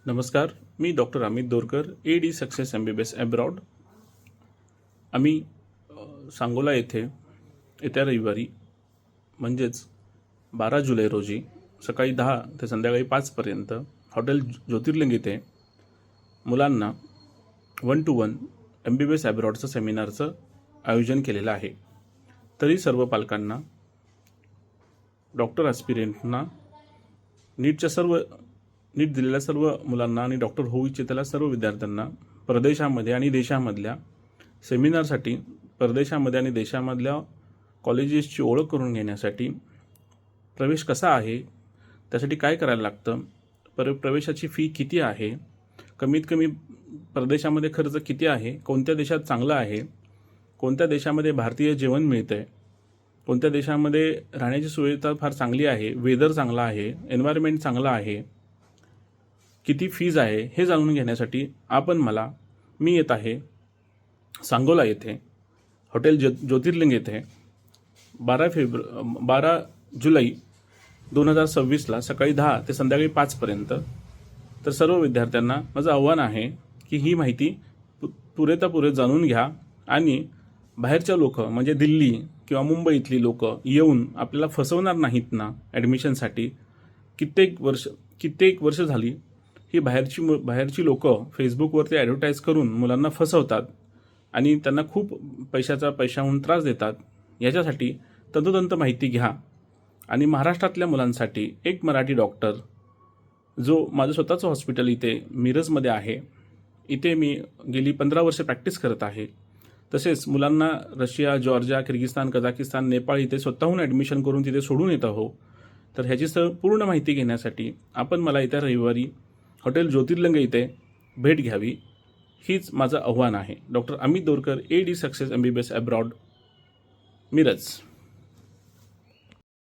नमस्कार, मी doctor Amit Dorkar, AD success MBBS abroad. आम्ही सांगोला येथे येत्या रविवारी म्हणजेच 12 जुलै रोजी सकाळी 10 ते संध्याकाळी 5 पर्यंत हॉटेल ज्योतिर्लिंग येथे मुलांना 1-to-1 MBBS अब्रॉडचं सेमिनारचं आयोजन केलेलं आहे। तरी सर्व पालकांना, डॉक्टर ॲस्पिरंटना, नीट दिलेल्या सर्व मुलांना आणि डॉक्टर होऊ इच्छितेल्या सर्व विद्यार्थ्यांना परदेशामध्ये आणि देशामधल्या सेमिनारसाठी, परदेशामध्ये आणि देशामधल्या कॉलेजेसची ओळख करून घेण्यासाठी, प्रवेश कसा आहे, त्यासाठी काय करायला लागतं, प्रवेशाची फी किती आहे, कमीत कमी परदेशामध्ये खर्च किती आहे, कोणत्या देशात चांगलं आहे, कोणत्या देशामध्ये भारतीय जेवण मिळतंय, कोणत्या देशामध्ये राहण्याची सुविधा फार चांगली आहे, वेदर चांगला आहे, एन्व्हायरमेंट चांगलं आहे, किती फीज आहे, हे जाणून घेण्यासाठी मी येत आहे सांगोला येथे हॉटेल ज्योतिर्लिंग येथे 12 जुलै 2026ला सकाळी 10 ते संध्याकाळी 5 पर्यंत। तर सर्व विद्यार्थ्यांना माझं आव्हान आहे की ही माहिती पुरे जाणून घ्या आणि बाहेरच्या लोक म्हणजे दिल्ली किंवा मुंबईतली लोक येऊन आपल्याला फसवणार नाहीत ना ॲडमिशनसाठी। कित्येक वर्ष झाली ही बाहेरची लोक फेसबुकवरती ॲडव्हर्टाईज करून मुलांना फसवतात आणि त्यांना खूप पैशाहून त्रास देतात। याच्यासाठी तंतोतंत माहिती घ्या आणि महाराष्ट्रातल्या मुलांसाठी एक मराठी डॉक्टर, जो माझं स्वतःचं हॉस्पिटल इथे मिरजमध्ये आहे, इथे मी गेली 15 वर्ष प्रॅक्टिस करत आहे। तसेच मुलांना Russia, Georgia, Kyrgyzstan, Kazakhstan, Nepal इथे स्वतःहून ॲडमिशन करून तिथे सोडून येत आहो। तर ह्याची पूर्ण माहिती घेण्यासाठी मला येत्या रविवारी हॉटेल ज्योतिर्लिंग इथे भेट घ्यावी, हीच माझं आव्हान आहे। Doctor Amit Dorkar, AD success MBBS abroad, Miraj.